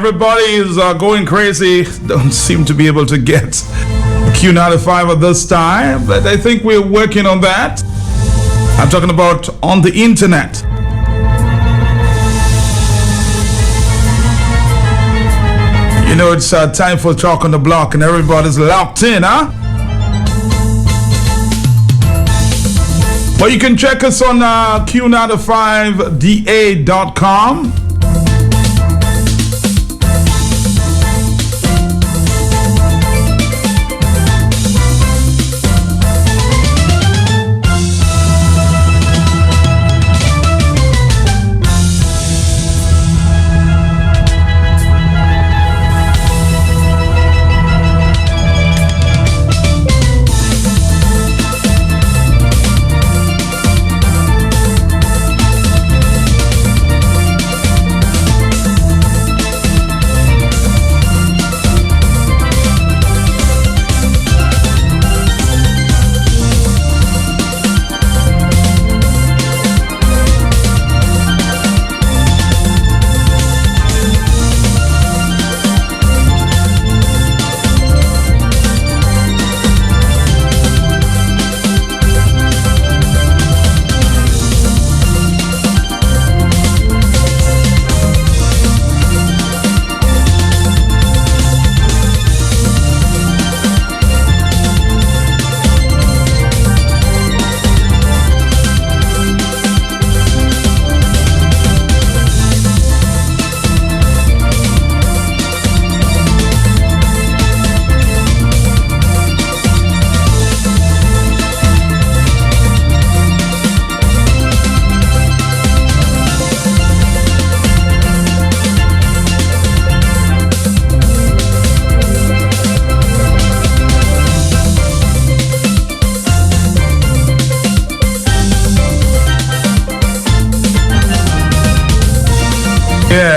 everybody is going crazy. Don't seem to be able to get Q95 at this time, but I think we're working on that. I'm talking about on the internet. You know, it's time for Talk on the Block, and everybody's locked in, huh? Well, you can check us on Q95DA.com.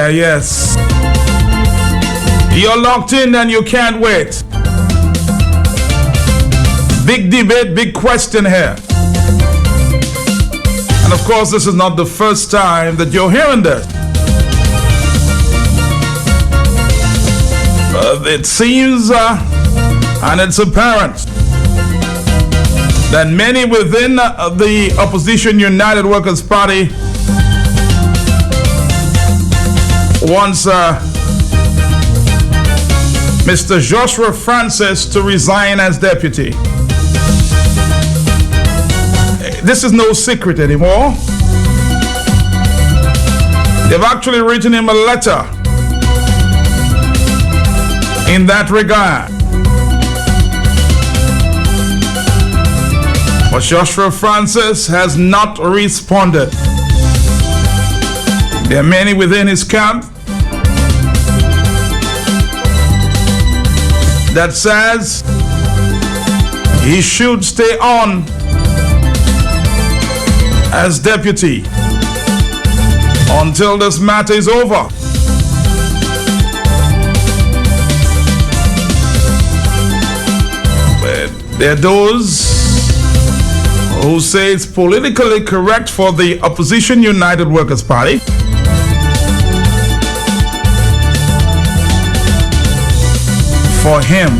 Yes. You're locked in and you can't wait. Big debate, big question here. And of course, this is not the first time that you're hearing this. It seems, and it's apparent, that many within the opposition United Workers' Party wants Mr. Joshua Francis to resign as deputy. This is no secret anymore. They've actually written him a letter in that regard. But Joshua Francis has not responded. There are many within his camp that says he should stay on as deputy until this matter is over. But there are those who say it's politically correct for the opposition United Workers' Party for him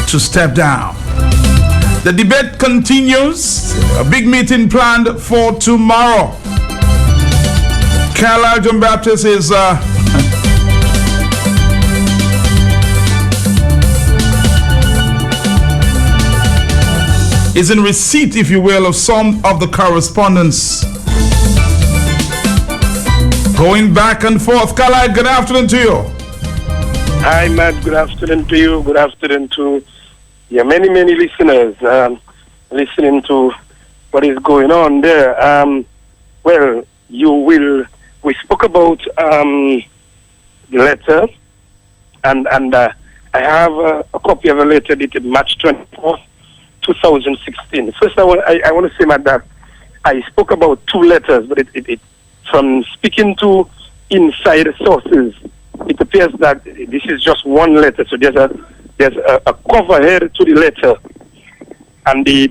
to step down. The debate continues. A big meeting planned for tomorrow. Carlisle John Baptist is in receipt, if you will, of some of the correspondence going back and forth. Carlisle, good afternoon to you. Hi, Matt. Good afternoon to you. Good afternoon to many listeners listening to what is going on there. Well, we spoke about the letter, and I have a copy of a letter dated March 24th, 2016. First, I want to say, Matt, that I spoke about two letters, but it from speaking to inside sources, it appears that this is just one letter. So there's a cover head to the letter, and the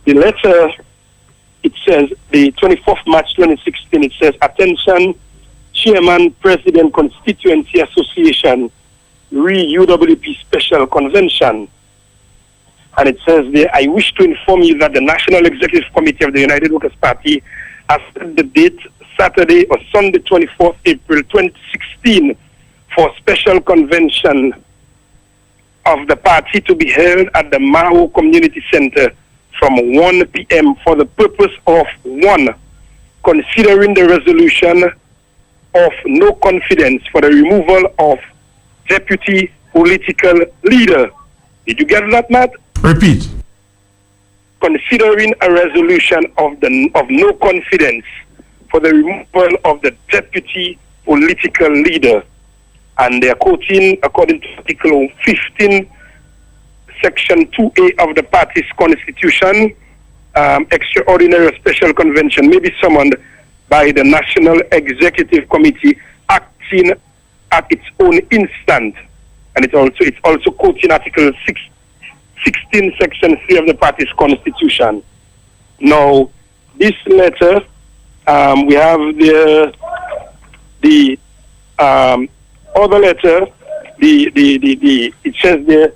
letter it says, the 24th March 2016, it says, attention, Chairman, President, Constituency Association, UWP Special Convention. And it says there, I wish to inform you that the National Executive Committee of the United Workers' Party has set the date Saturday or Sunday, 24th April 2016, for special convention of the party to be held at the Mao Community Center from 1 p.m. for the purpose of, 1, considering the resolution of no confidence for the removal of deputy political leader. Did you get that, Matt? Repeat. Considering a resolution of no confidence for the removal of the deputy political leader. And they are quoting, according to Article 15, Section 2A of the party's constitution, extraordinary or special convention may be summoned by the National Executive Committee acting at its own instant. And it's also quoting Article 16, Section 3 of the party's constitution. Now, this letter, we have the other letter, it says there,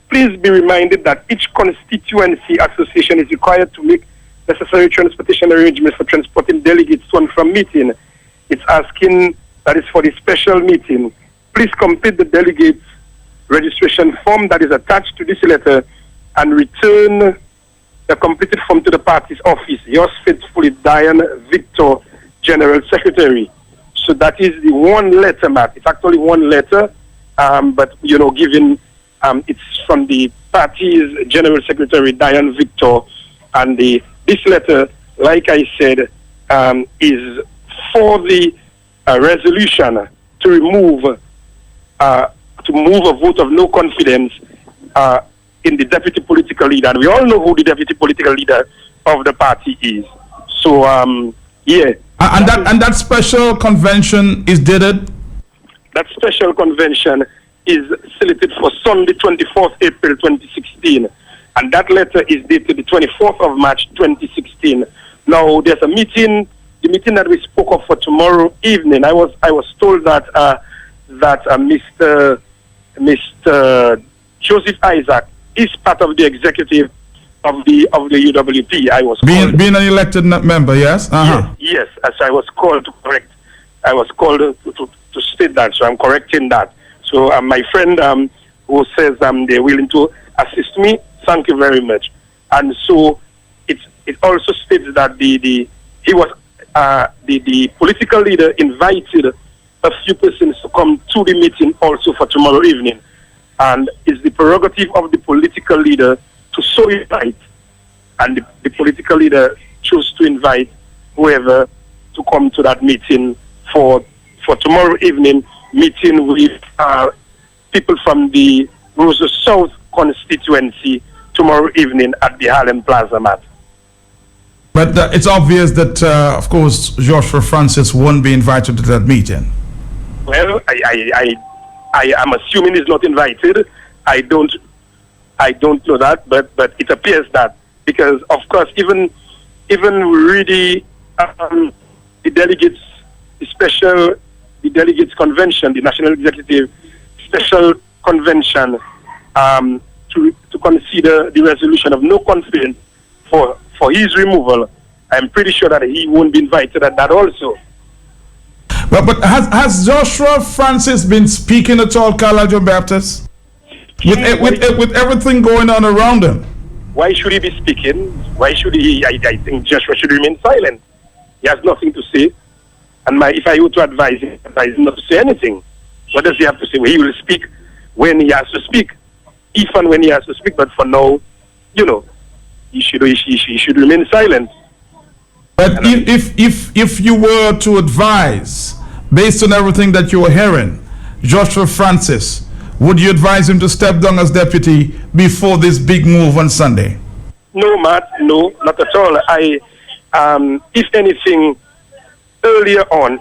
please be reminded that each constituency association is required to make necessary transportation arrangements for transporting delegates to and from meeting. It's asking, that is for the special meeting, please complete the delegates registration form that is attached to this letter and return the completed form to the party's office. Yours faithfully, Diane Victor, General Secretary. So that is the one letter, Matt. It's actually one letter, but, given it's from the party's General Secretary, Diane Victor, and this letter, like I said, is for the resolution to move a vote of no confidence in the deputy political leader. And we all know who the deputy political leader of the party is. So, yeah. And that special convention is dated? That special convention is selected for Sunday, 24th April 2016. And that letter is dated the 24th of March 2016. Now, there's a meeting, the meeting that we spoke of for tomorrow evening. I was told that Mr. Joseph Isaac is part of the executive of the UWP. I was being an elected member, yes? Uh-huh. Yes, as I was called to correct. I was called to state that, so I'm correcting that. So my friend who says they're willing to assist me, thank you very much. And so it also states that the political leader invited a few persons to come to the meeting also for tomorrow evening. And it's the prerogative of the political leader to so invite. And the political leader chose to invite whoever to come to that meeting for tomorrow evening, meeting with people from the Rosa South constituency tomorrow evening at the Harlem Plaza, Matt. But it's obvious that, of course, Joshua Francis won't be invited to that meeting. Well, I am assuming he's not invited. I don't know that, but it appears that, because of course even really the delegates convention, the National Executive Special Convention, to consider the resolution of no confidence for his removal. I'm pretty sure that he won't be invited at that also. But has Joshua Francis been speaking at all, Carl John Baptist? With everything going on around him? Why should he be speaking? Why should he? I think Joshua should remain silent. He has nothing to say. And if I were to advise him not to say anything, what does he have to say? Well, he will speak when he has to speak, if and when he has to speak. But for now, he should remain silent. But if you were to advise, based on everything that you were hearing, Joshua Francis, would you advise him to step down as deputy before this big move on Sunday? No, Matt, no, not at all. If anything, earlier on,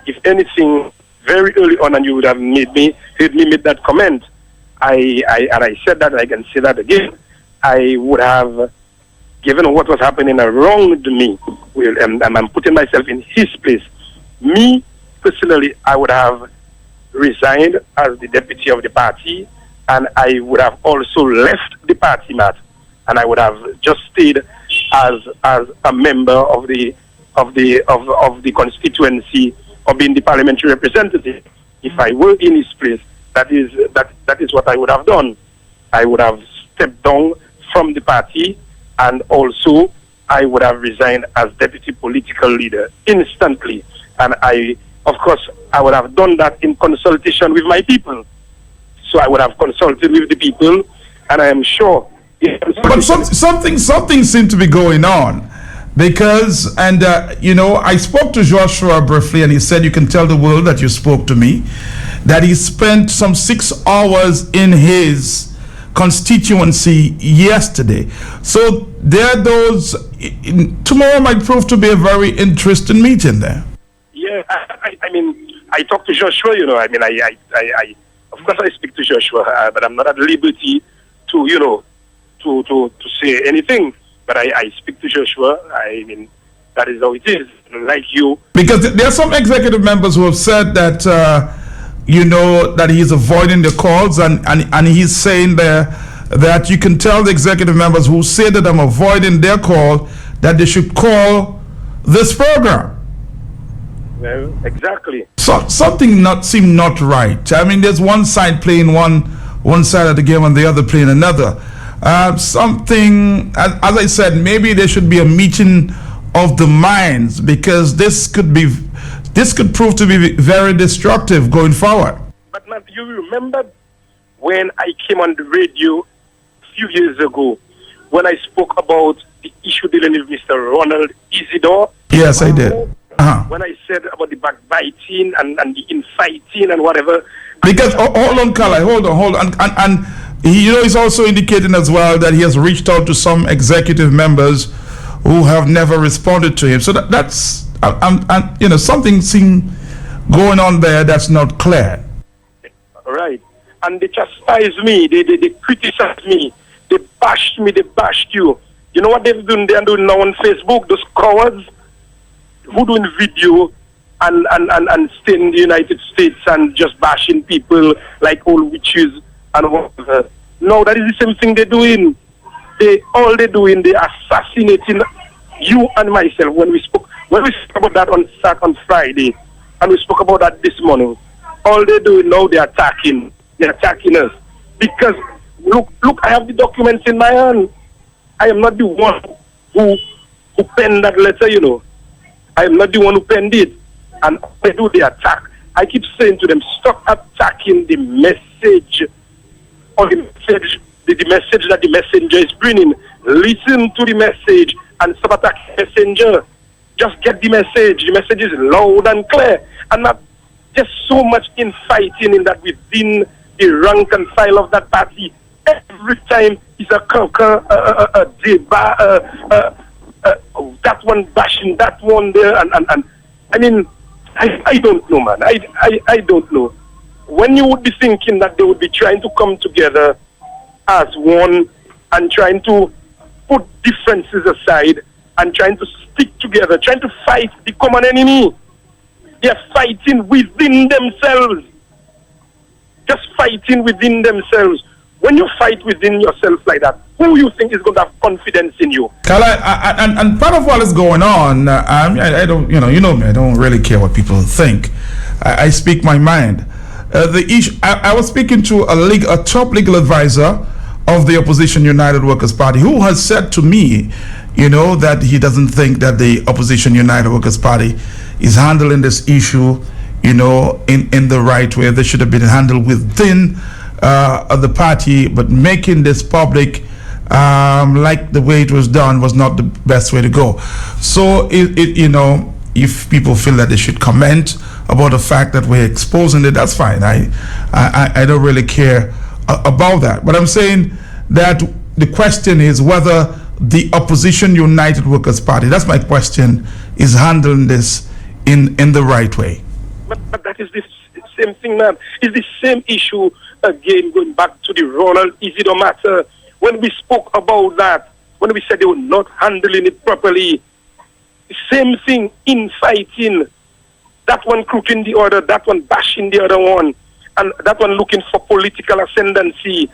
very early on, and you would have heard me make that comment, and I said that, I can say that again, I would have given what was happening around me, and I'm putting myself in his place, me personally, I would have resigned as the deputy of the party, and I would have also left the party, Matt, and I would have just stayed as a member of the constituency, or being the parliamentary representative. If I were in his place, that is what I would have done. I would have stepped down from the party, and also I would have resigned as deputy political leader instantly. And of course, I would have done that in consultation with my people. So I would have consulted with the people, and I am sure. But something seemed to be going on, because, I spoke to Joshua briefly, and he said, you can tell the world that you spoke to me, that he spent some 6 hours in his constituency yesterday. So tomorrow might prove to be a very interesting meeting there. Yeah, I mean, I talked to Joshua, of course I speak to Joshua, but I'm not at liberty to say anything. But I speak to Joshua. I mean, that is how it is. Like you. Because there are some executive members who have said that, that he's avoiding the calls, and he's saying there that you can tell the executive members who say that I'm avoiding their call that they should call this program. Well, exactly. So something seemed not right. I mean, there's one side playing one side of the game and the other playing another. Something, as I said, maybe there should be a meeting of the minds, because this could prove to be very destructive going forward. But man, you remember when I came on the radio a few years ago, when I spoke about the issue dealing with Mr. Ronald Isidore? Yes, I did. When I said about the backbiting and the infighting and whatever. Because, hold on, Kala, hold on. And he's also indicating as well that he has reached out to some executive members who have never responded to him. So that's something seemed going on there that's not clear. Right. And they chastise me, they criticize me, they bashed me, they bashed you. You know what they're doing now on Facebook, those cowards who doing video and stay in the United States and just bashing people like old witches and whatever. No, that is the same thing they're doing. They're assassinating you and myself. When we spoke about that on Friday, and we spoke about that this morning, all they're doing now, they're attacking us. Because look, I have the documents in my hand. I am not the one who penned that letter, I am not the one who penned it. And they do the attack. I keep saying to them, stop attacking the message, or the message that the messenger is bringing. Listen to the message and stop attacking the messenger. Just get the message. The message is loud and clear. And not just so much infighting in that within the rank and file of that party. Every time it's a that one bashing that one there, and I mean, I don't know, man. I don't know. When you would be thinking that they would be trying to come together as one and trying to put differences aside and trying to stick together, trying to fight the common enemy. They're fighting within themselves. Just fighting within themselves. When you fight within yourself like that, who you think is going to have confidence in you? Kala, and part of what is going on, I don't, you know me, I don't really care what people think. I speak my mind. The issue, I was speaking to a top legal advisor of the Opposition United Workers Party, who has said to me, that he doesn't think that the Opposition United Workers Party is handling this issue, in the right way. They should have been handled within the party, but making this public like the way it was done was not the best way to go. So if people feel that they should comment about the fact that we're exposing it, that's fine. I don't really care about that. But I'm saying that the question is whether the Opposition United Workers Party, that's my question, is handling this in the right way. But that is the same thing, man. It's the same issue again, going back to the Ronald Isidore matter. When we spoke about that, when we said they were not handling it properly. Same thing, infighting. That one crooking the other, that one bashing the other one, and that one looking for political ascendancy.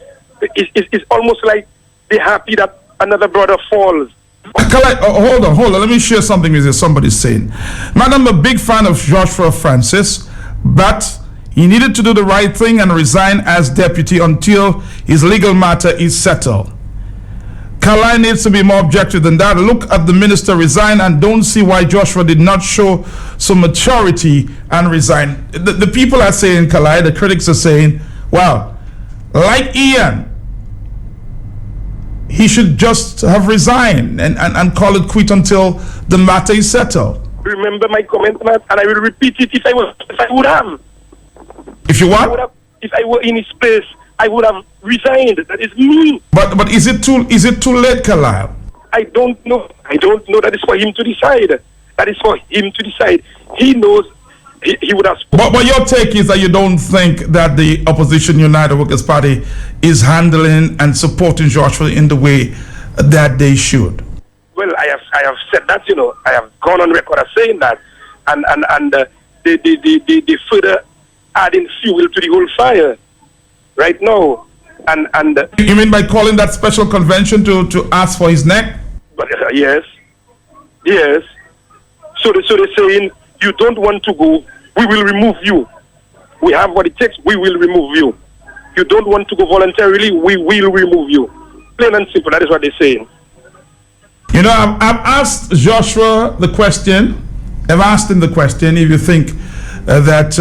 It's almost like they're happy that another brother falls. Hold on. Let me share something with you. Somebody's saying, man, I'm a big fan of Joshua Francis, but he needed to do the right thing and resign as deputy until his legal matter is settled. Carlisle needs to be more objective than that. Look at the minister resign and don't see why Joshua did not show some maturity and resign. The people are saying, Carlisle, the critics are saying, well, like Ian, he should just have resigned and call it quit until the matter is settled. Remember my comment, Matt, and I will repeat it if I would have. If you what? If I were in his place, I would have resigned. That is me. But is it too late, Carlisle? I don't know. That is for him to decide. He knows. He would have spoken. But your take is that you don't think that the opposition United Workers Party is handling and supporting Joshua in the way that they should. Well, I have said that. I have gone on record as saying that, and they further adding fuel to the whole fire right now. And you mean by calling that special convention to ask for his neck? But yes. So they're saying, you don't want to go, we will remove you. We have what it takes, we will remove you. You don't want to go voluntarily, we will remove you. Plain and simple, that is what they're saying. I've asked Joshua the question. I've asked him the question if you think that,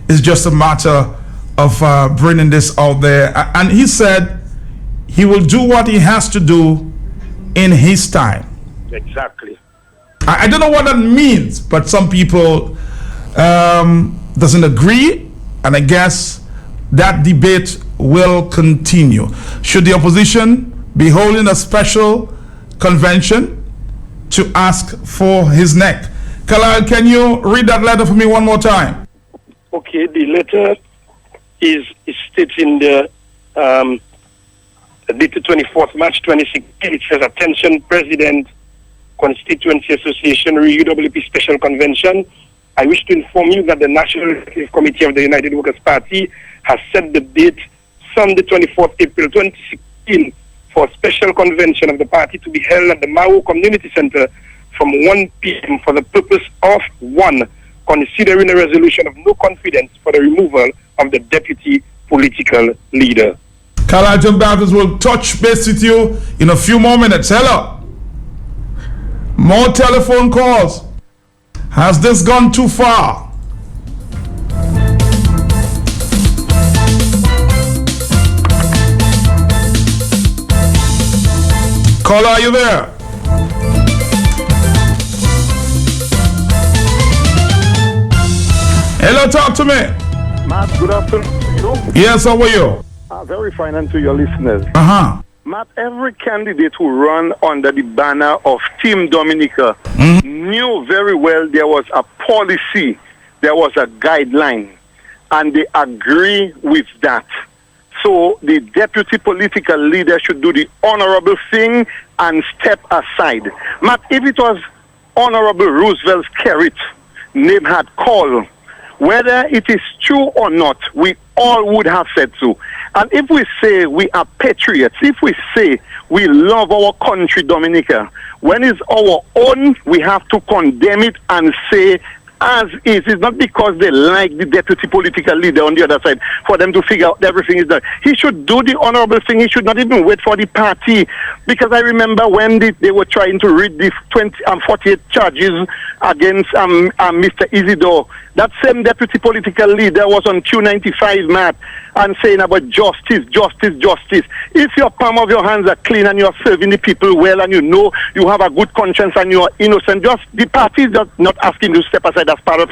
it's just a matter of bringing this out there. And he said he will do what he has to do in his time. Exactly. I don't know what that means, but some people doesn't agree, and I guess that debate will continue. Should the opposition be holding a special convention to ask for his neck? Carlisle, can you read that letter for me one more time? Okay, the letter is stating the dated 24th March 2016. It says, attention, President, Constituency Association, UWP Special Convention. I wish to inform you that the National Executive Committee of the United Workers Party has set the date Sunday 24th April 2016 for a special convention of the party to be held at the Mao Community Center from 1 p.m. for the purpose of 1. Considering a resolution of no confidence for the removal of the deputy political leader. Carlisle John Baptist will touch base with you in a few more minutes. Hello. More telephone calls. Has this gone too far? Caller, are you there? Hello, talk to me. Matt, good afternoon to you. Yes, how are you? Very fine, and to your listeners. Uh-huh. Matt, every candidate who run under the banner of Team Dominica knew very well there was a policy, there was a guideline, and they agree with that. So the deputy political leader should do the honorable thing and step aside. Matt, if it was Honorable Roosevelt's carrot name had called, whether it is true or not, we all would have said so. And if we say we are patriots, if we say we love our country, Dominica, when it's our own, we have to condemn it and say, as is. It's not because they like the deputy political leader on the other side for them to figure out everything is done. He should do the honorable thing. He should not even wait for the party. Because I remember when they were trying to read the 48 charges against Mr. Isidore. That same deputy political leader was on Q95, Matt, and saying about justice. If your palm of your hands are clean and you're serving the people well and you know you have a good conscience and you're innocent, just the party is just not asking you to step aside as part of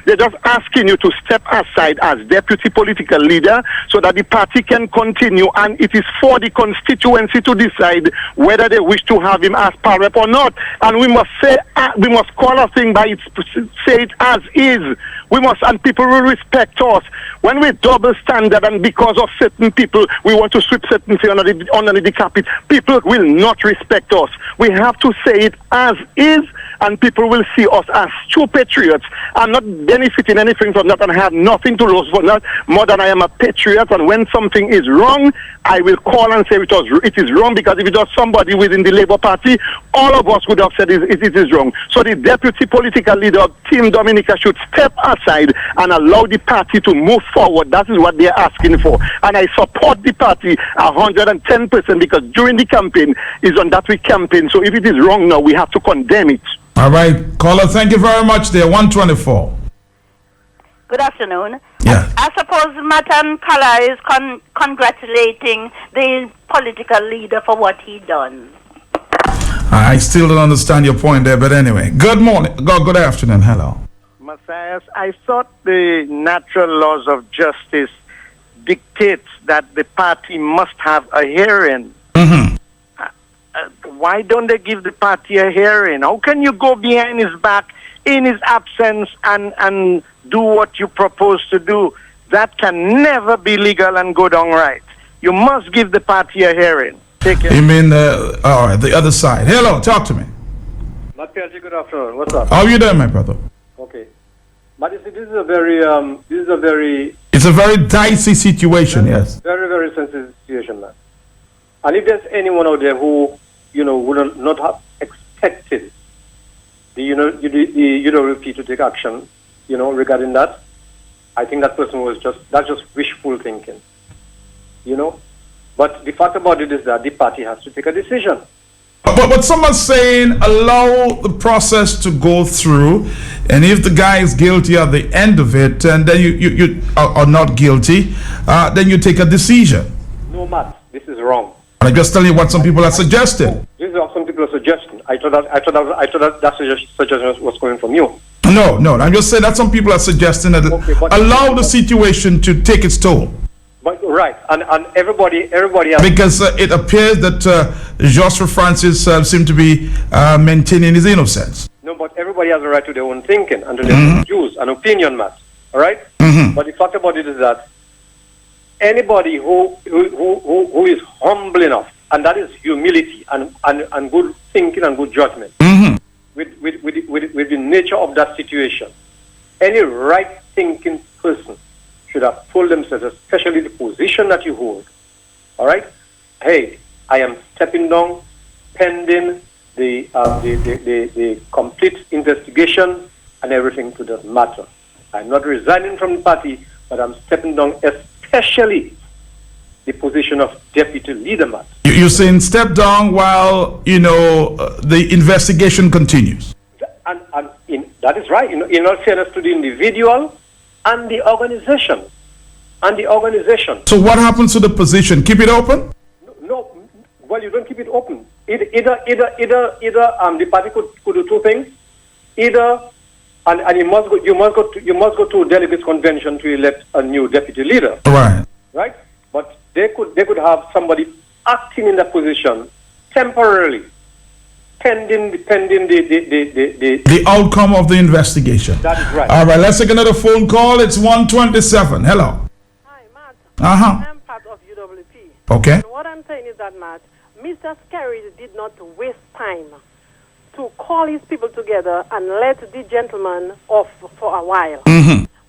they're just asking you to step aside as deputy political leader so that the party can continue, and it is for the constituency to decide whether they wish to have him as power rep or not. And we must say, we must call a thing by its, say it as is. We must, and people will respect us. When we double standard and because of certain people, we want to sweep certain things under the carpet, people will not respect us. We have to say it as is, and people will see us as true patriots. I'm not benefiting anything from that and have nothing to lose for that more than I am a patriot. And when something is wrong, I will call and say it is wrong, because if it was somebody within the Labour Party, all of us would have said it is wrong. So the deputy political leader of Team Dominica should step aside and allow the party to move forward. That is what they're asking for. And I support the party 110%, because during the campaign is on that we campaign. So if it is wrong now, we have to condemn it. All right, caller, thank you very much. There, 124. Good afternoon. Yeah. I suppose Matan Kala is congratulating the political leader for what he done. I still don't understand your point there, but anyway. Good morning. Good afternoon. Hello. Matthias, I thought the natural laws of justice dictates that the party must have a hearing. Mm-hmm. Why don't they give the party a hearing? How can you go behind his back in his absence and do what you propose to do? That can never be legal and go down right. You must give the party a hearing. Take it. You mean all right, the other side. Hello, talk to me. Matthias, good afternoon. What's up? How are you doing, my brother? Okay. But you see, this is a very It's a very dicey situation, yes. Very, very sensitive situation, man. And if there's anyone out there who, would not have expected the UWP to take action, regarding that, I think that person that's just wishful thinking, But the fact about it is that the party has to take a decision. But someone's saying allow the process to go through, and if the guy is guilty at the end of it, and then you are not guilty, then you take a decision. No, Matt, this is wrong. I'm just telling you what some people are suggesting. This is what some people are suggesting. I thought that suggestion was coming from you. No, I'm just saying that some people are suggesting that allow the situation to take its toll. But right, and everybody has, because it appears that Joshua Francis seemed to be maintaining his innocence. No, but everybody has a right to their own thinking and to their own views and opinion, Matt. All right. But the fact about it is that anybody who is humble enough, and that is humility and good thinking and good judgment, with the nature of that situation, any right thinking person should have told themselves, especially the position that you hold, all right? Hey, I am stepping down pending the complete investigation and everything to that matter. I'm not resigning from the party, but I'm stepping down, especially the position of deputy leader, Matt. You're saying step down while, the investigation continues. And that is right. In all fairness to the individual and the organization. So what happens to the position? Keep it open? No. Well, you don't keep it open. Either the party could do two things. Either and you must go to delegates convention to elect a new deputy leader. Right? But they could have somebody acting in that position temporarily, pending the outcome of the investigation. That is right. All right, let's take another phone call. It's 127. Hello. Hi, Matt. Uh-huh. I'm part of UWP. Okay. And what I'm saying is that, Matt, Mr. Skerry did not waste time to call his people together and let the gentleman off for a while.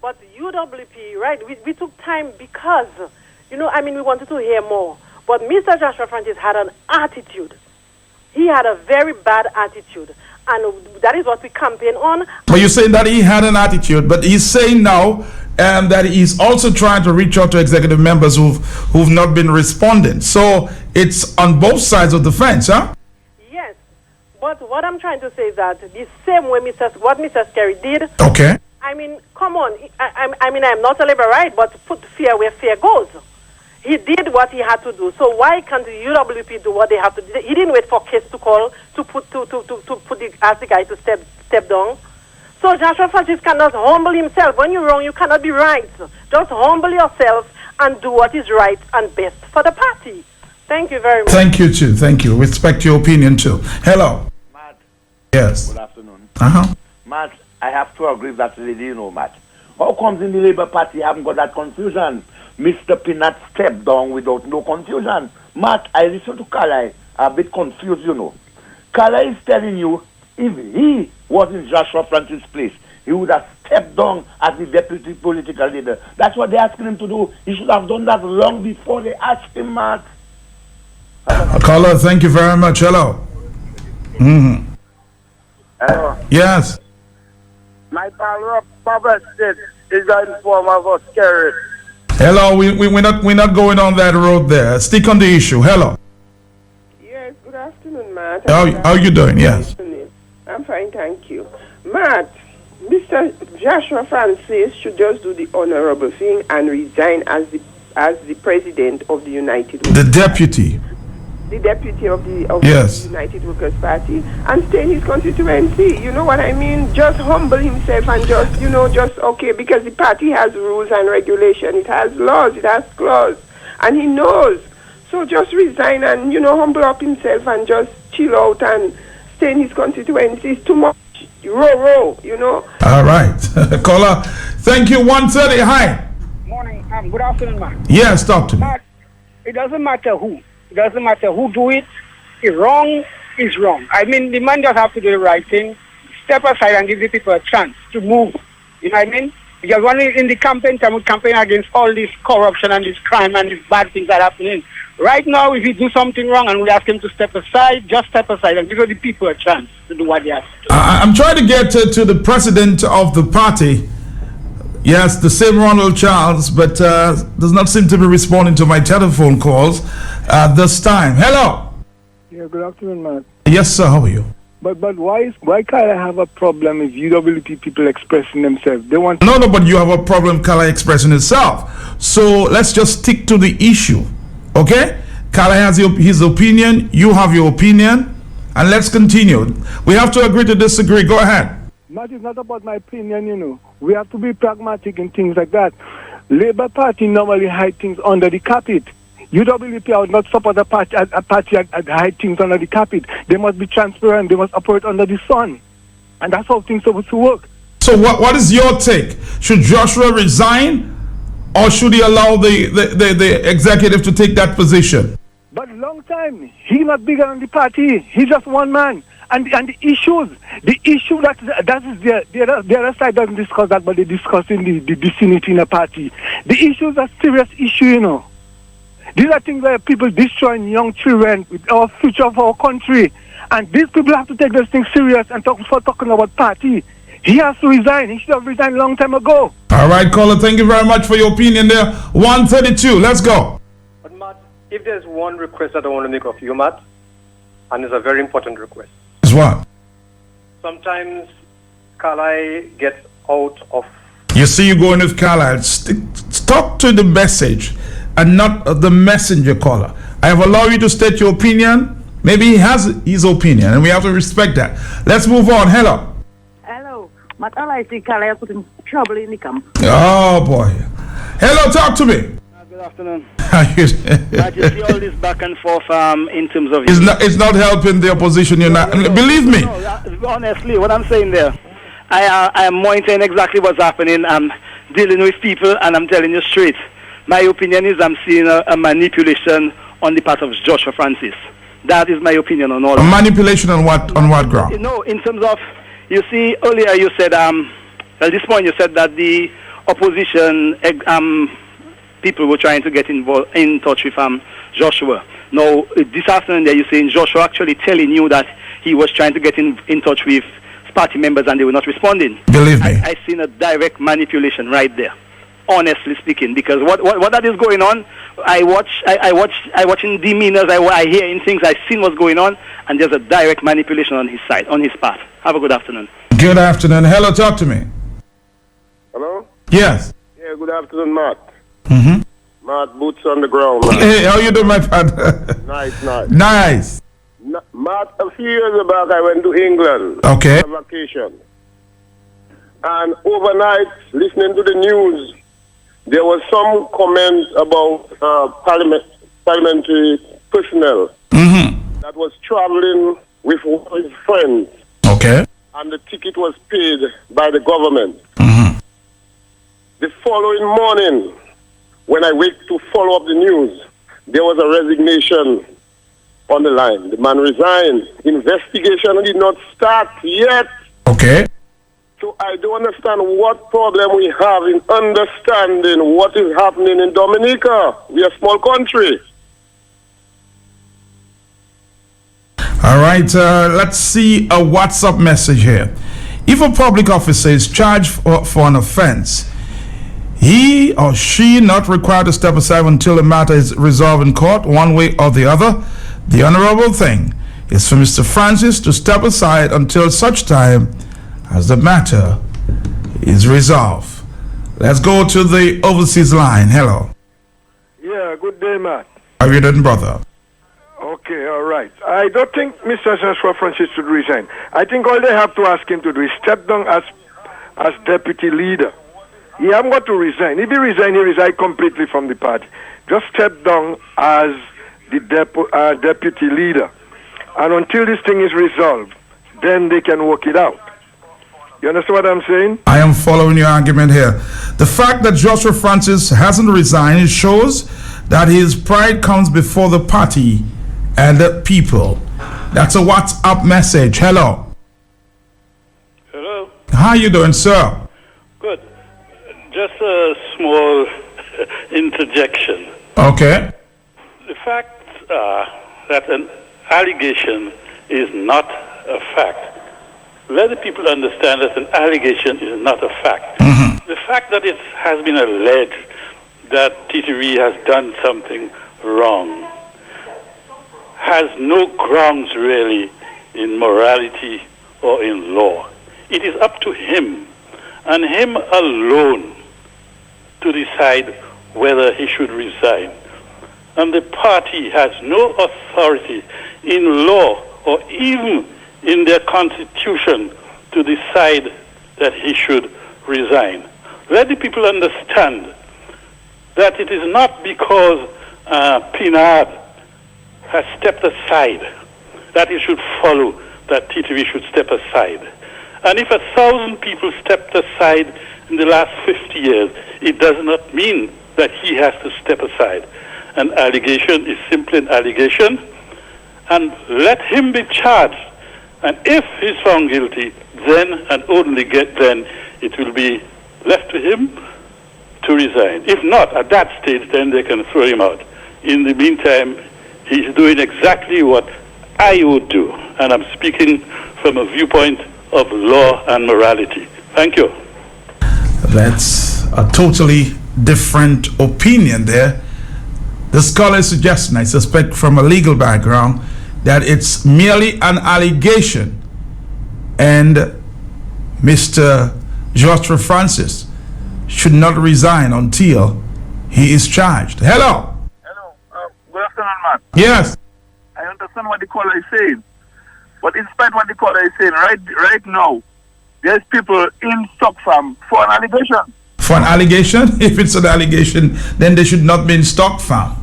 But UWP, right, we took time because, we wanted to hear more. But Mr. Joshua Francis had an attitude. He had a very bad attitude. And that is what we campaign on. But you're saying that he had an attitude, but he's saying now that he's also trying to reach out to executive members who've not been responding. So it's on both sides of the fence, huh? Yes. But what I'm trying to say is that the same way what Mr. Skerry did. Okay. I mean, come on. I'm not a labor right, but put fear where fear goes. He did what he had to do. So why can't the UWP do what they have to do? He didn't wait for case to call to ask the guy to step down. So Joshua Francis cannot humble himself. When you're wrong, you cannot be right. Just humble yourself and do what is right and best for the party. Thank you very much. Thank you too. Thank you. Respect your opinion too. Hello. Matt. Yes. Good afternoon. Uh-huh. Matt, I have to agree with that lady, Matt. How comes in the Labour Party haven't got that confusion? Mr. Pinat stepped down without no confusion. Matt, I listen to Kala, a bit confused, Kala is telling you, if he was in Joshua Francis' place, he would have stepped down as the deputy political leader. That's what they're asking him to do. He should have done that long before they asked him, Matt. Caller, thank you very much. Hello. Mm-hmm. Hello. Yes. My pal Robert said is in form of us carrot. Hello. We're not going on that road there. Stick on the issue. Hello. Yes, good afternoon, Matt. How you doing? Yes. I'm fine, thank you. Matt, Mr. Joshua Francis should just do the honorable thing and resign as the president of the United Workers The deputy. The deputy of the Yes. United Workers Party, and stay in his constituency. You know what I mean? Just humble himself and just okay, because the party has rules and regulation. It has laws, it has clause, and he knows. So just resign and, humble up himself and just chill out and stay in his constituency. It's too much row, All right. Caller, thank you. 130. Hi. Morning. Good afternoon, man. Yes, talk to me. It doesn't matter who. It doesn't matter who do it. It's wrong is wrong. I mean, the man just have to do the right thing. Step aside and give the people a chance to move. You know what I mean? Because when in the campaign time, we campaign against all this corruption and this crime and these bad things that are happening. Right now, if he do something wrong and we ask him to step aside, just step aside and give the people a chance to do what they have to do. I'm trying to get to the president of the party. Yes, the same Ronald Charles, but does not seem to be responding to my telephone calls this time. Hello. Yeah, good afternoon, Matt. Yes, sir. How are you? But why can't I have a problem with UWP people expressing themselves? They want No, but you have a problem Kala expressing himself. So let's just stick to the issue. Okay? Kala has his opinion, you have your opinion, and let's continue. We have to agree to disagree. Go ahead. Matt, it's not about my opinion, We have to be pragmatic in things like that. Labour Party normally hide things under the carpet. UWP would not support a party that hide things under the carpet. They must be transparent. They must operate under the sun. And that's how things are supposed to work. So what is your take? Should Joshua resign, or should he allow the executive to take that position? But long time, he's not bigger than the party. He's just one man. And the issue that is the other side doesn't discuss that, but they discuss in the vicinity in the party. The issue is a serious issue, These are things where people destroying young children with our future of our country. And these people have to take those things serious and talking about party. He has to resign. He should have resigned a long time ago. All right, caller, thank you very much for your opinion there. 132, let's go. But Matt, if there's one request that I want to make of you, Matt, and it's a very important request. Is what? Sometimes Kalai gets out of... You see, you going with Carlisle. Talk to the message and not the messenger, caller. I have allowed you to state your opinion. Maybe he has his opinion, and we have to respect that. Let's move on. Hello. Hello. Matt, I think Carlisle putting trouble in the camp. Oh, boy. Hello, talk to me. Good afternoon. Matt, you see all this back and forth in terms of... It's not helping the opposition. You're not. Believe me. Honestly, what I'm saying there, I am monitoring exactly what's happening. I'm dealing with people, and I'm telling you straight. My opinion is I'm seeing a manipulation on the part of Joshua Francis. That is my opinion on all. Manipulation on what ground? No, in terms of, you see, earlier you said, at this point you said that the opposition people were trying to get in touch with Joshua. Now, this afternoon there you're saying Joshua actually telling you that he was trying to get in touch with party members and they were not responding. Believe me. I seen a direct manipulation right there, honestly speaking, because what that is going on, I watch in demeanors, I hear in things, I seen what's going on, and there's a direct manipulation on his side, on his part. Have a good afternoon. Good afternoon. Hello, talk to me. Hello? Yes. Yeah, good afternoon, Matt. Mm-hmm. Matt, boots on the ground, man. Hey, how you doing, my friend? Nice. Matt, a few years back I went to England. Okay. On vacation. And overnight, listening to the news, there was some comment about parliamentary personnel that was traveling with one of his friends. Okay. And the ticket was paid by the government. The following morning, when I wake to follow up the news, there was a resignation on the line. The man resigned. Investigation did not start yet. Okay. So I don't understand what problem we have in understanding what is happening in Dominica. We are a small country. All right, let's see a WhatsApp message here. If a public officer is charged for an offense, he or she not required to step aside until the matter is resolved in court, one way or the other. The honorable thing is for Mr. Francis to step aside until such time as the matter is resolved. Let's go to the overseas line. Hello. Yeah, good day, Matt. How are you doing, brother? Okay, all right. I don't think Mr. Joshua Francis should resign. I think all they have to ask him to do is step down as deputy leader. He haven't got to resign. If he resign completely from the party. Just step down as the deputy leader. And until this thing is resolved, then they can work it out. You understand what I'm saying? I am following your argument here. The fact that Joshua Francis hasn't resigned, it shows that his pride comes before the party and the people. That's a WhatsApp message. Hello. Hello. How you doing, sir? Good. Just a small interjection. Okay. The fact that an allegation is not a fact. Let the people understand that an allegation is not a fact. The fact that it has been alleged that TTV has done something wrong has no grounds really in morality or in law. It is up to him and him alone to decide whether he should resign. And the party has no authority in law or even in their constitution to decide that he should resign. Let the people understand that it is not because Pinard has stepped aside that he should follow that TTV should step aside. And if 1,000 people stepped aside in the last 50 years, it does not mean that he has to step aside. An allegation is simply an allegation, and let him be charged. And if he's found guilty, then and only then it will be left to him to resign. If not, at that stage, then they can throw him out. In the meantime, he's doing exactly what I would do, and I'm speaking from a viewpoint of law and morality. Thank you. That's a totally different opinion there. The scholar is suggesting, I suspect from a legal background, that it's merely an allegation, and Mr. Joshua Francis should not resign until he is charged. Hello. Good afternoon, Matt. Yes. I understand what the caller is saying. But in spite of what the caller is saying, right now, there's people in stock farm for an allegation. For an allegation? If it's an allegation, then they should not be in stock farm.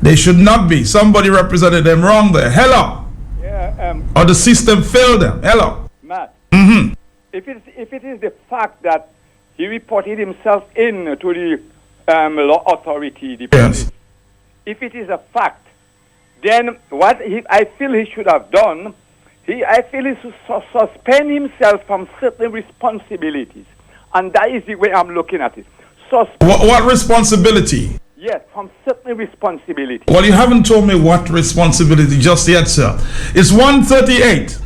They should not be. Somebody represented them wrong there. Hello. Yeah. Or the system failed them. Hello. Matt. Mm-hmm. If it is the fact that he reported himself in to the law authority, the police, Yes. if it is a fact, then what I feel he should have done, I feel he should suspend himself from certain responsibilities. And that is the way I'm looking at it. What responsibility? Yes, from certain responsibilities. Well, you haven't told me what responsibility just yet, sir. It's 1:38.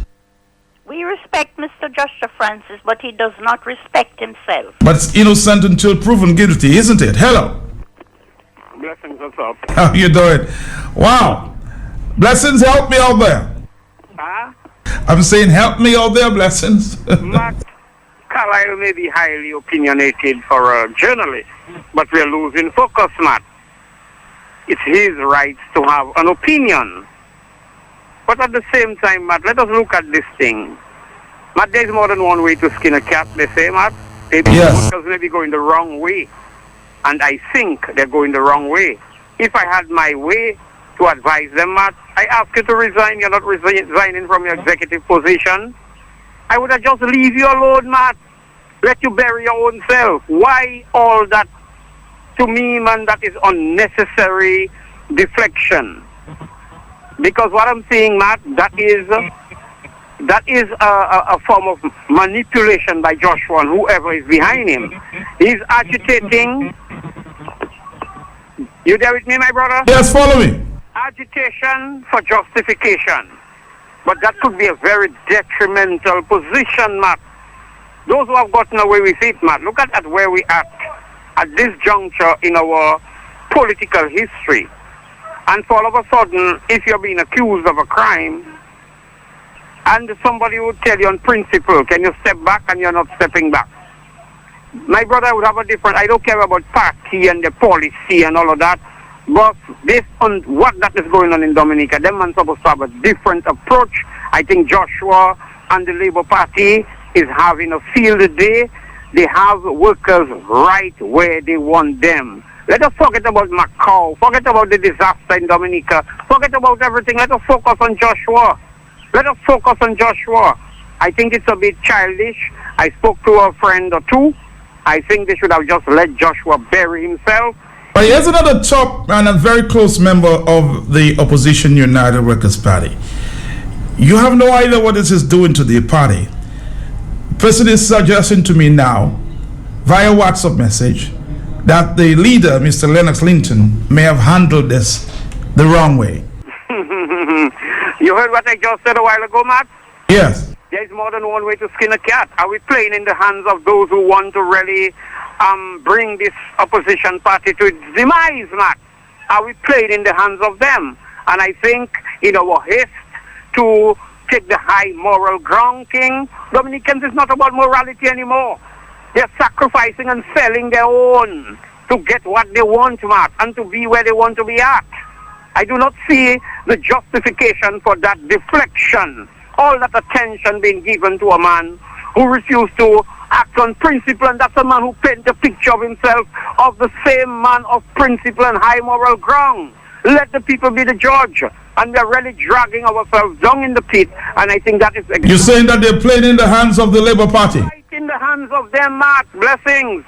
We respect Mr. Joshua Francis, but he does not respect himself. But it's innocent until proven guilty, isn't it? Hello. Blessings, what's up? How you doing? Wow. Blessings, help me out there. Huh? I'm saying help me out there, Blessings. Matt Carlyle may be highly opinionated for a journalist, but we're losing focus, Matt. It's his right to have an opinion. But at the same time, Matt, let us look at this thing. Matt, there's more than one way to skin a cat, they say, Matt. Maybe Yes. the voters may be going the wrong way. And I think they're going the wrong way. If I had my way to advise them, Matt, I ask you to resign. You're not resigning from your executive position. I would have just leave you alone, Matt. Let you bury your own self. Why all that? To me, man, that is unnecessary deflection. Because what I'm saying, Matt, that is a form of manipulation by Joshua and whoever is behind him. He's agitating. You there with me, my brother? Yes, follow me. Agitation for justification. But that could be a very detrimental position, Matt. Those who have gotten away with it, Matt, look at where we are at this juncture in our political history. And for all of a sudden, if you're being accused of a crime, and somebody would tell you on principle, can you step back, and you're not stepping back. My brother would have a different, I don't care about party and the policy and all of that, but based on what that is going on in Dominica, them man supposed to have a different approach. I think Joshua and the Labour Party is having a field day. They have workers right where they want them. Let us forget about Macau, forget about the disaster in Dominica, forget about everything. Let us focus on Joshua. Let us focus on Joshua. I think it's a bit childish. I spoke to a friend or two. I think they should have just let Joshua bury himself. But here's another top and a very close member of the opposition United Workers' Party. You have no idea what this is doing to the party. Person is suggesting to me now, via WhatsApp message, that the leader, Mr. Lennox Linton, may have handled this the wrong way. You heard what I just said a while ago, Matt? Yes. There's more than one way to skin a cat. Are we playing in the hands of those who want to really bring this opposition party to its demise, Matt? Are we playing in the hands of them? And I think in our haste to take the high moral ground, King, Dominicans is not about morality anymore. They're sacrificing and selling their own to get what they want, Matt, and to be where they want to be at. I do not see the justification for that deflection, all that attention being given to a man who refused to act on principle, and that's a man who paints a picture of himself of the same man of principle and high moral ground. Let the people be the judge, and we're really dragging ourselves down in the pit, and I think that is... You're saying that they're playing in the hands of the Labour Party? Right in the hands of them, Matt. Blessings.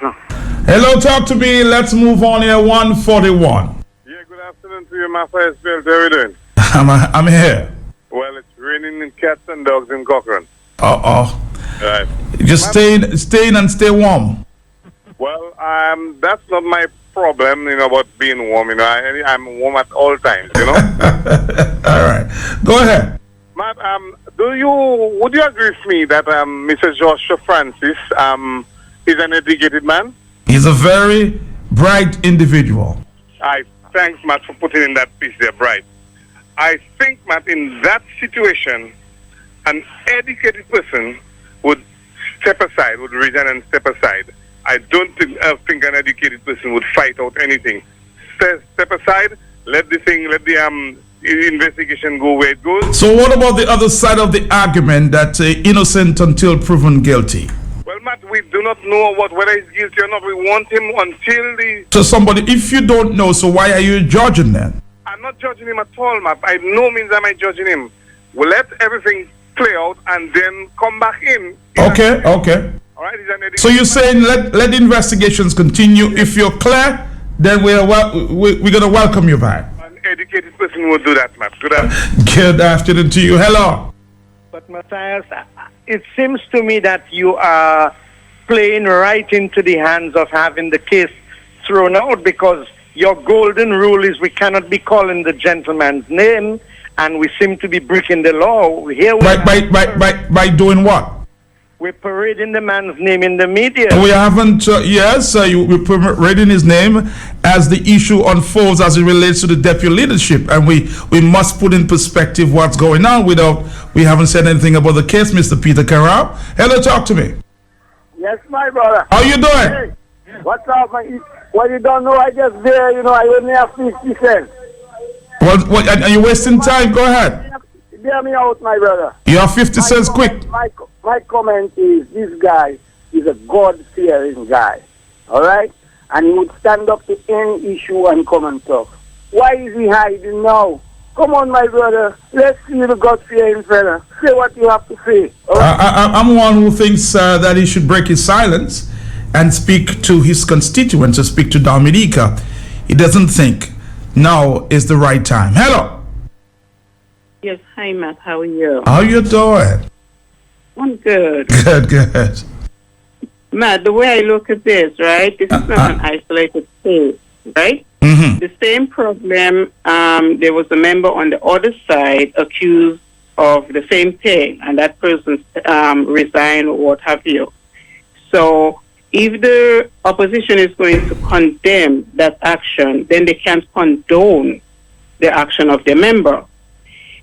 Hello, talk to me. Let's move on here. 141. Good afternoon to you, my first bill. How are you doing? I'm here. Well, it's raining in cats and dogs in Cochrane. Uh-oh. Right. Just stay in and stay warm. Well, that's not my problem, about being warm. I'm warm at all times, All right. Go ahead. Matt, would you agree with me that Mr. Joshua Francis is an educated man? He's a very bright individual. Thanks, Matt, for putting in that piece there, bright. I think, Matt, in that situation, an educated person would step aside, would resign and step aside. I don't think an educated person would fight out anything. Step aside, let the investigation go where it goes. So what about the other side of the argument that innocent until proven guilty? Well, Matt, we do not know whether he's guilty or not. We want him until the... So somebody, if you don't know, so why are you judging then? I'm not judging him at all, Matt. By no means am I judging him. We'll let everything play out and then come back in. Okay. All right, so you're saying let the investigations continue. Yes. If you're clear, then we're going to welcome you back. An educated person would do that, Matt. Good afternoon to you. Hello. But Matthias, it seems to me that you are playing right into the hands of having the case thrown out, because your golden rule is we cannot be calling the gentleman's name, and we seem to be breaking the law. Here by doing what? We're parading the man's name in the media. We haven't, we're parading his name as the issue unfolds as it relates to the deputy leadership. And we must put in perspective what's going on we haven't said anything about the case, Mr. Peter Carroll. Hello, talk to me. Yes, my brother. How you doing? Hey, what's up, man? What you don't know, I just there, I only have 50 cents. What, are you wasting time? Go ahead. Bear me out, my brother. You have 50 cents quick. My comment is, this guy is a God-fearing guy. All right? And he would stand up to any issue and come and talk. Why is he hiding now? Come on, my brother. Let's see the God-fearing fella. Say what you have to say. All right? I'm one who thinks that he should break his silence and speak to his constituents, to speak to Dominica. He doesn't think now is the right time. Hello. Yes, hi Matt, how are you? How you doing? I'm good. Good. Matt, the way I look at this, right, this is not an isolated case, right? Mm-hmm. The same problem, there was a member on the other side accused of the same thing, and that person resigned or what have you. So if the opposition is going to condemn that action, then they can't condone the action of their member.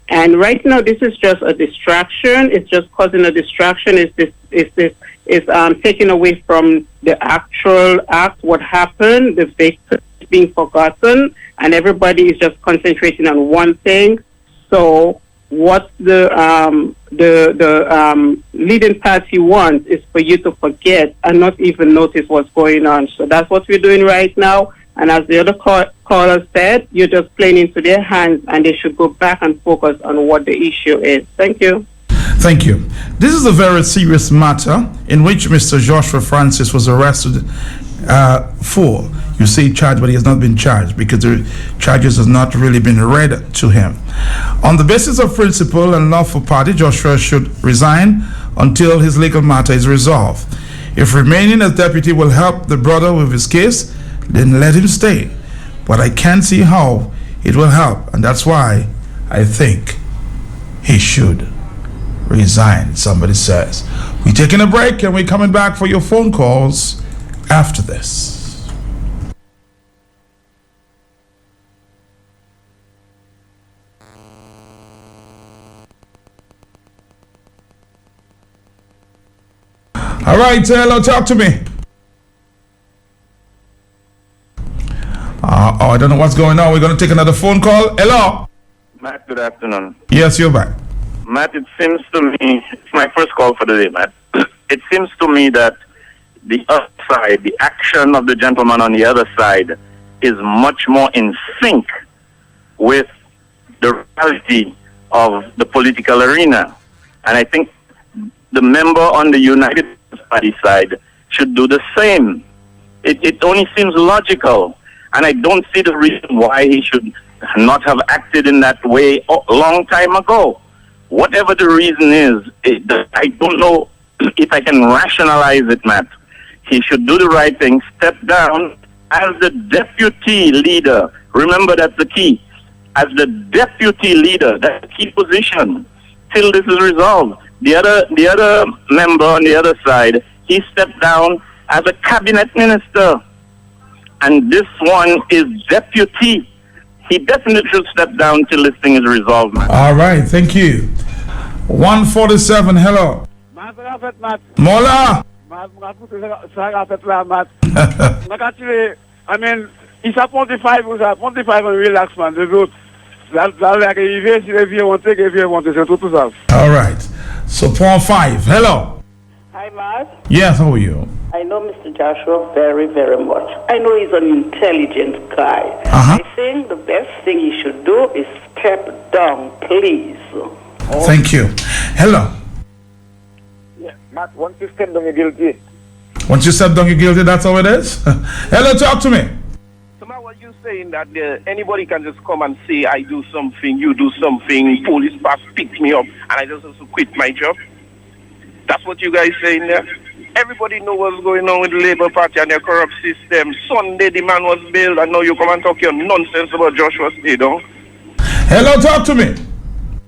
And right now, this is just a distraction. It's just causing a distraction. It's taking away from the actual act, what happened, the victim is being forgotten, and everybody is just concentrating on one thing. So what the leading party wants is for you to forget and not even notice what's going on. So that's what we're doing right now. And as the other caller said, you're just playing into their hands, and they should go back and focus on what the issue is. Thank you. Thank you. This is a very serious matter in which Mr. Joshua Francis was arrested for. You say charged, but he has not been charged because the charges has not really been read to him. On the basis of principle and lawful party, Joshua should resign until his legal matter is resolved. If remaining as deputy will help the brother with his case, then let him stay. But I can't see how it will help, and that's why I think he should resign, somebody says. We're taking a break and we're coming back for your phone calls after this. All right, hello, talk to me. I don't know what's going on. We're going to take another phone call. Hello. Matt, good afternoon. Yes, you're back. Matt, it seems to me, it's my first call for the day, Matt. It seems to me that the other side, the action of the gentleman on the other side is much more in sync with the reality of the political arena. And I think the member on the United Party side should do the same. It only seems logical. And I don't see the reason why he should not have acted in that way a long time ago. Whatever the reason is, I don't know if I can rationalize it, Matt. He should do the right thing, step down as the deputy leader. Remember, that's the key. As the deputy leader, that's the key position till this is resolved. The other member on the other side, he stepped down as a cabinet minister. And this one is deputy. He definitely should step down till this thing is resolved, man. All right, thank you. 147, hello. Mola. I mean, it's a 45 and relax, man. All right. So, point 5, hello. Hi, Matt. Yes, how are you? I know Mr. Joshua very, very much. I know he's an intelligent guy. Uh-huh. I think the best thing he should do is step down, please. Thank you. Hello. Yeah, Matt, once you step down, you're guilty. Once you step down, you're guilty, that's how it is? Hello, talk to me. So, Matt, what you saying that anybody can just come and say, I do something, you do something, police pass pick me up, and I just have to quit my job? That's what you guys saying there? Everybody know what's going on with the Labour Party and their corrupt system. Sunday the man was bailed, and now you come and talk your nonsense about Joshua stay down. Hello, talk to me.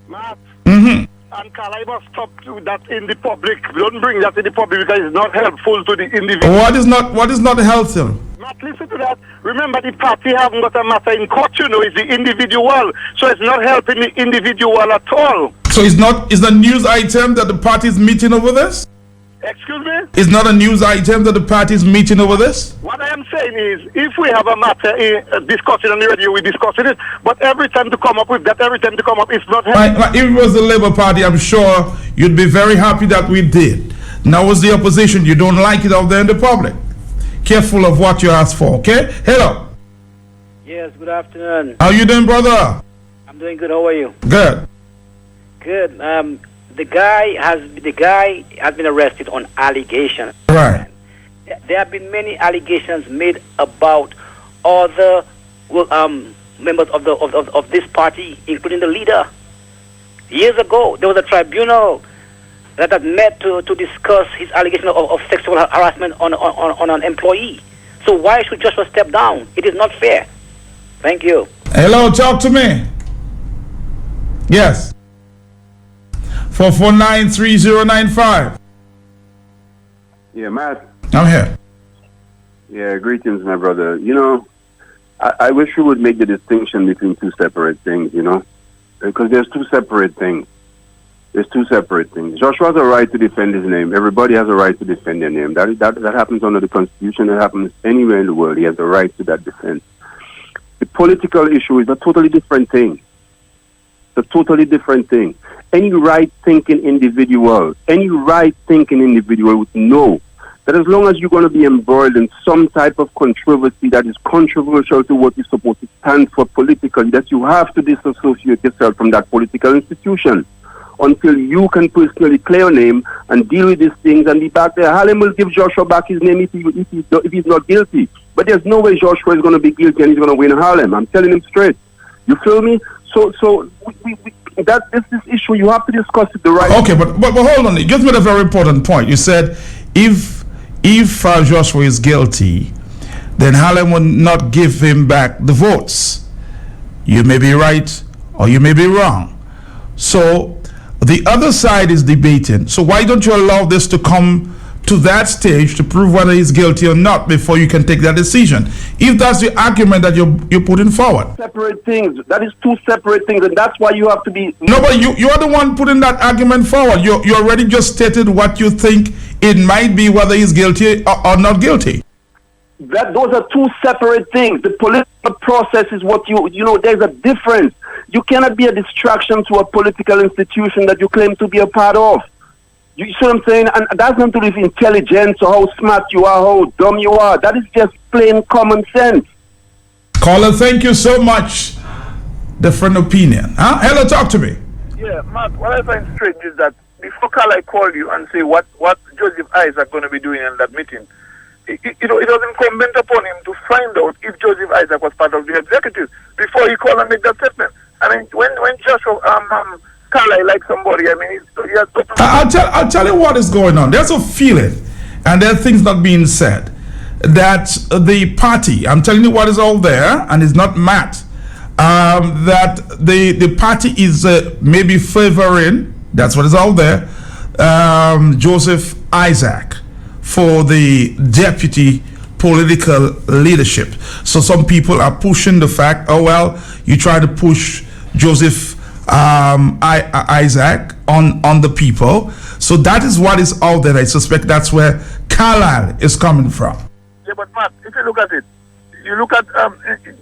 Matt. Mm-hmm. And Carl, I must stop that in the public. Don't bring that in the public because it's not helpful to the individual. What is not helpful? Matt, listen to that. Remember, the party haven't got a matter in court, you know. It's the individual. So it's not helping the individual at all. So it's the news item that the party is meeting over this? Excuse me? It's not a news item that the party is meeting over this? What I am saying is, if we have a matter discussing on the radio, we're discussing it. But every time to come up with that, it's not helping. If it was the Labour Party, I'm sure you'd be very happy that we did. Now is the opposition. You don't like it out there in the public. Careful of what you ask for, okay? Hello. Yes, good afternoon. How you doing, brother? I'm doing good. How are you? Good. Good. The guy has been arrested on allegations. Right. There have been many allegations made about other members of this party, including the leader. Years ago, there was a tribunal that had met to discuss his allegation of sexual harassment on an employee. So why should Joshua step down? It is not fair. Thank you. Hello, talk to me. Yes. 4493095. Yeah, Matt. I'm here. Yeah, greetings, my brother. You know, I wish we would make the distinction between two separate things, you know, because there's two separate things. There's two separate things. Joshua has a right to defend his name. Everybody has a right to defend their name. That happens under the Constitution. It happens anywhere in the world. He has the right to that defense. The political issue is a totally different thing. It's a totally different thing. Any right-thinking individual would know that as long as you're going to be embroiled in some type of controversy that is controversial to what you're supposed to stand for politically, that you have to disassociate yourself from that political institution until you can personally clear your name and deal with these things and be back there. Harlem will give Joshua back his name if he's not guilty. But there's no way Joshua is going to be guilty and he's going to win Harlem. I'm telling him straight. You feel me? So this issue, you have to discuss it the right way. Okay, but hold on. You just made a very important point. You said if Joshua is guilty, then Harlem will not give him back the votes. You may be right or you may be wrong. So the other side is debating. So why don't you allow this to come to that stage to prove whether he's guilty or not before you can take that decision? If that's the argument that you're putting forward. Separate things. That is two separate things, and that's why you have to be... No, but you're the one putting that argument forward. You already just stated what you think it might be, whether he's guilty or not guilty. Those are two separate things. The political process is what you know, there's a difference. You cannot be a distraction to a political institution that you claim to be a part of. You see what I'm saying? And that's not to do with intelligence or how smart you are, how dumb you are. That is just plain common sense. Caller, thank you so much. Different opinion. Huh? Hello, talk to me. Yeah, Mark, what I find strange is that before Carla called you and say what Joseph Isaac going to be doing in that meeting, it was incumbent upon him to find out if Joseph Isaac was part of the executive before he called and make that statement. I mean, when Joshua Carla like somebody, I mean, I'll tell you what is going on. There's a feeling, and there are things not being said, that the party, I'm telling you what is all there, and it's not Matt, that the party is maybe favoring, that's what is all there, Joseph Isaac for the deputy political leadership. So some people are pushing the fact, oh well, you try to push Joseph Isaac on the people. So that is what is out there. I suspect that's where Carlisle is coming from. Yeah, but Matt, if you look at it, you look at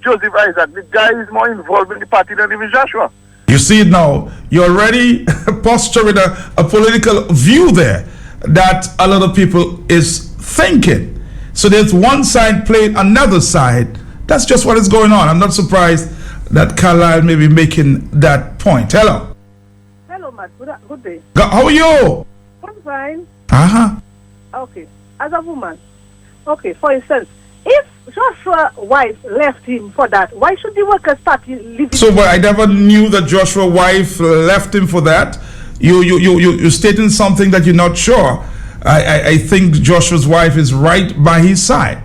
Joseph Isaac, the guy is more involved in the party than even Joshua. You see it now. You're already posturing a political view there that a lot of people is thinking. So there's one side playing another side. That's just what is going on. I'm not surprised that Carlisle may be making that point. Hello. Hello, Matt. Good day. How are you? I'm fine. Uh-huh. Okay. As a woman, okay, for instance, if Joshua Wice left him for that, why should the Workers' Party leave him? So, but I never knew that Joshua wife left him for that. You're stating something that you're not sure. I think Joshua's wife is right by his side.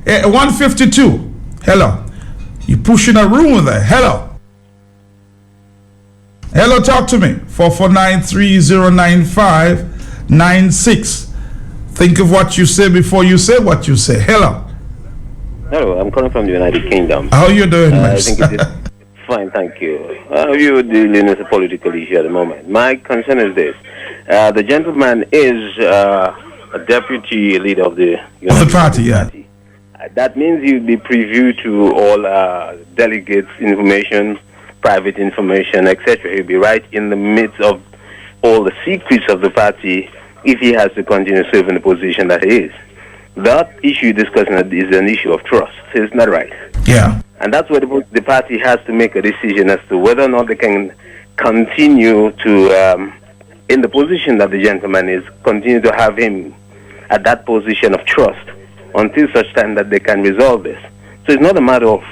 152. Hello. You pushing a room with her. Hello. Hello, talk to me. 449309596. Think of what you say before you say what you say. Hello. Hello, I'm calling from the United Kingdom. How are you doing, I think it is fine, thank you. How are you dealing with a political issue at the moment? My concern is this. The gentleman is a deputy leader of the United party, yeah. That means he'll be privy to all delegates' information, private information, etc. He'll be right in the midst of all the secrets of the party if he has to continue serving the position that he is. That issue discussing is an issue of trust. So it's not right. Yeah. And that's where the party has to make a decision as to whether or not they can continue to, in the position that the gentleman is, continue to have him at that position of trust until such time that they can resolve this. So it's not a matter of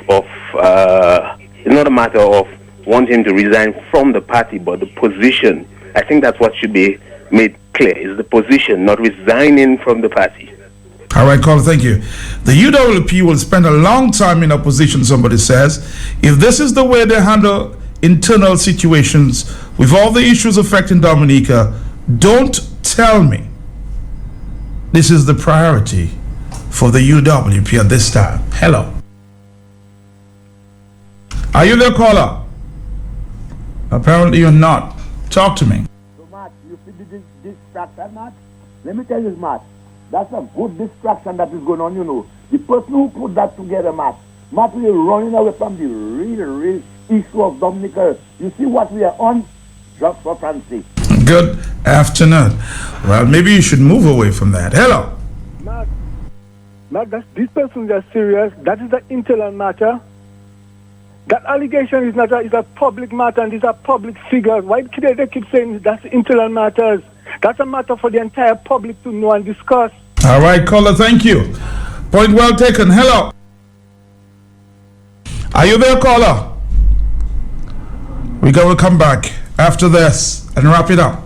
wanting to resign from the party, but the position. I think that's what should be made clear, is the position, not resigning from the party. All right, caller, thank you. The UWP will spend a long time in opposition, somebody says. If this is the way they handle internal situations with all the issues affecting Dominica, don't tell me this is the priority for the UWP at this time. Hello. Are you there, caller? Apparently you're not. Talk to me. So, Matt, you see this distraction, Matt? Let me tell you, Matt. That's a good distraction that is going on, you know. The person who put that together, Matt we are running away from the real issue of Dominica. You see what we are on? Just for Francis. Good afternoon. Well, maybe you should move away from that. Hello. Matt, this person is serious. That is an internal matter. That allegation is a public matter, and these are public figures. Why do they keep saying that's internal matters? That's a matter for the entire public to know and discuss. All right, caller, thank you. Point well taken. Hello. Are you there, caller? We're going to come back after this and wrap it up.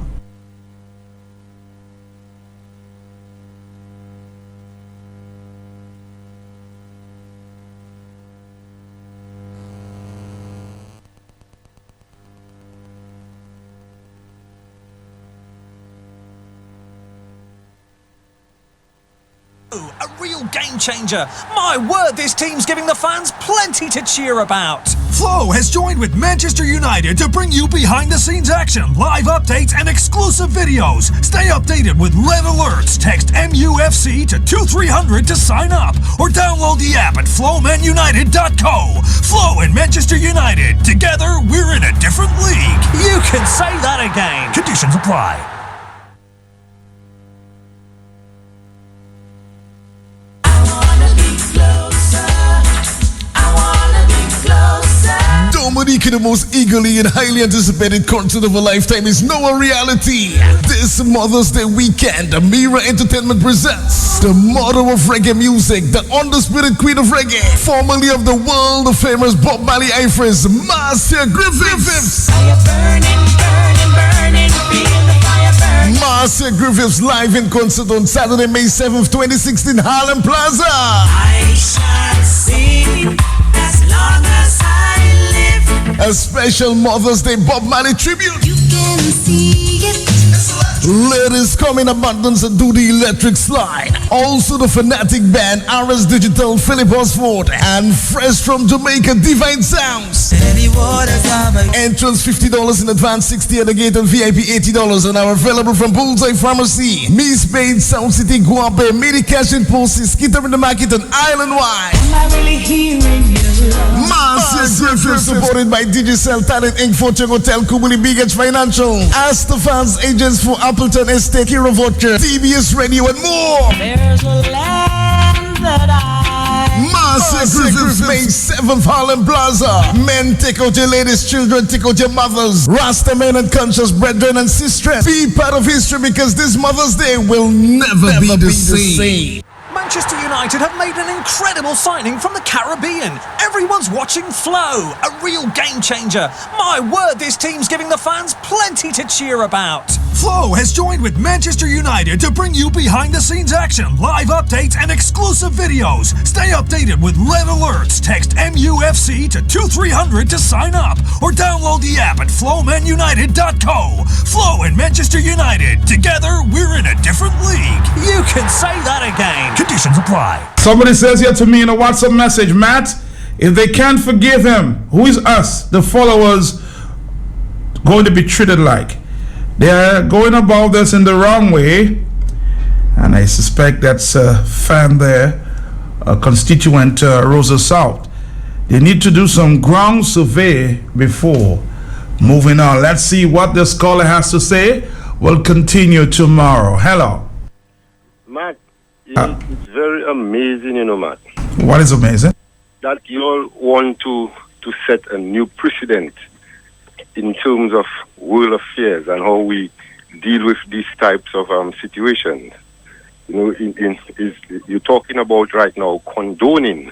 A real game changer. My word, this team's giving the fans plenty to cheer about. Flow has joined with Manchester United to bring you behind-the-scenes action, live updates, and exclusive videos. Stay updated with red alerts. Text MUFC to 2300 to sign up, or download the app at flowmanunited.co. Flow and Manchester United. Together, we're in a different league. You can say that again. Conditions apply. Dominica, the most eagerly and highly anticipated concert of a lifetime, is now a reality. This Mother's Day weekend, Amira Entertainment presents the mother of reggae music, the undisputed queen of reggae, formerly of the world famous Bob Marley Ifris, Marcia Griffiths. Fire burning, burning, burning, feel the fire burn. Marcia Griffiths live in concert on Saturday, May 7th, 2016, Harlem Plaza. I shall sing as long as I live. A special Mother's Day Bob Marley tribute. You can see it. Ladies come in abundance and do the electric slide. Also the Fanatic Band, RS Digital, Philip Osford, and fresh from Jamaica, Divine Sounds. Entrance $50 in advance, $60 at the gate, and VIP $80, and are available from Bullseye Pharmacy, Miss Bain, Sound City, Guape, Midi Cash and Pulses, Skitter in the Market, and Island Wide. Am I really hearing you? Marcia Griffith, supported by Digicel, Talent Inc., Fortune Hotel, Kubuli Bigage Financial, Astafans Agents for Appleton Estate, Hero Voucher, TBS Radio, and more. There's a land that Marcia Griffith, May 7th, Harlem Plaza. Men, take out your ladies, children, take out your mothers. Rasta men and conscious brethren and sisters. Be part of history, because this Mother's Day will never be the same. Manchester United have made an incredible signing from the Caribbean. Everyone's watching Flow, a real game changer. My word, this team's giving the fans plenty to cheer about. Flow has joined with Manchester United to bring you behind-the-scenes action, live updates, and exclusive videos. Stay updated with red alerts. Text MUFC to 2300 to sign up, or download the app at flowmanunited.co. Flow and Manchester United. Together, we're in a different league. You can say that again. Conditions apply. Somebody says here to me in a WhatsApp message, Matt, if they can't forgive him, who is us, the followers, going to be treated like? They're going about this in the wrong way, and I suspect that's a fan there, a constituent, Rosa South. They need to do some ground survey before moving on. Let's see what this caller has to say. will continue tomorrow. Hello. Matt, it's very amazing, Matt. What is amazing? That you all want to set a new precedent in terms of world affairs and how we deal with these types of situations. You're talking about right now condoning.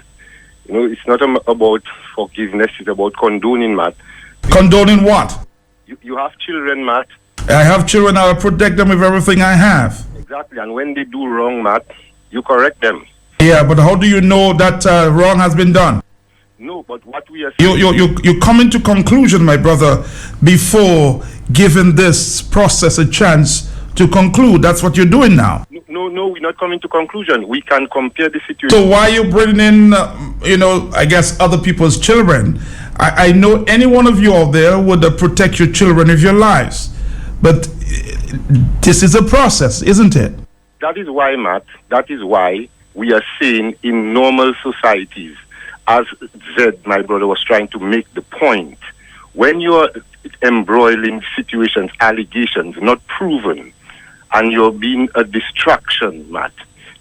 It's not about forgiveness, it's about condoning, Matt. Condoning what? You have children, Matt. I have children, I'll protect them with everything I have. Exactly, and when they do wrong, Matt, you correct them. Yeah, but how do you know that wrong has been done? No, but what we are you coming to conclusion, my brother, before giving this process a chance to conclude. That's what you're doing now. No, we're not coming to conclusion. We can compare the situation. So why are you bringing in, I guess other people's children? I know any one of you out there would protect your children with your lives. But this is a process, isn't it? That is why, Matt, that is why we are saying in normal societies, as Zed, my brother, was trying to make the point, when you're embroiling situations, allegations, not proven, and you're being a distraction, Matt,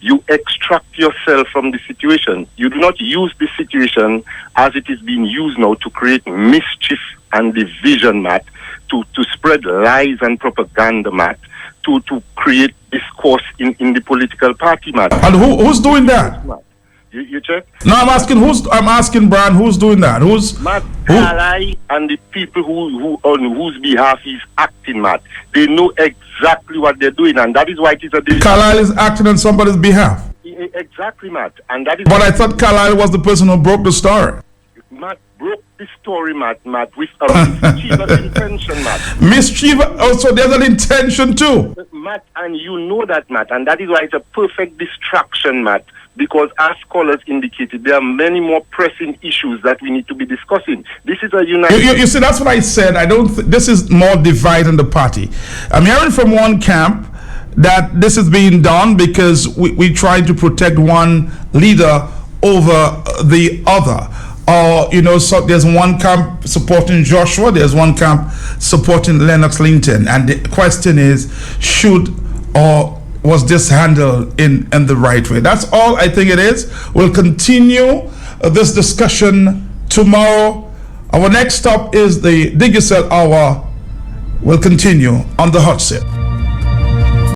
you extract yourself from the situation. You do not use the situation as it is being used now to create mischief and division, Matt, to spread lies and propaganda, Matt, to create discourse in the political party, Matt. And who's doing that? You check? No, I'm asking Brian, who's doing that? Matt, Carlyle and the people who on whose behalf he's acting, Matt. They know exactly what they're doing, and that is why it is a... Carlyle is acting on somebody's behalf. Exactly, Matt. And that is... But I thought Carlyle was the person who broke the story. Matt broke the story, Matt, with a mischievous intention, Matt. Mischievous? Also, there's an intention too. Matt, and you know that, Matt, and that is why it's a perfect distraction, Matt. Because as scholars indicated, there are many more pressing issues that we need to be discussing. This is a united... You see, that's what I said. This is more divide in the party. I'm hearing from one camp that this is being done because we try to protect one leader over the other. Or, so there's one camp supporting Joshua, there's one camp supporting Lennox Linton. And the question is, should or was this handled in the right way? That's all I think it is. We'll continue this discussion tomorrow. Our next stop is the Digicel Hour. We'll continue on the hot seat.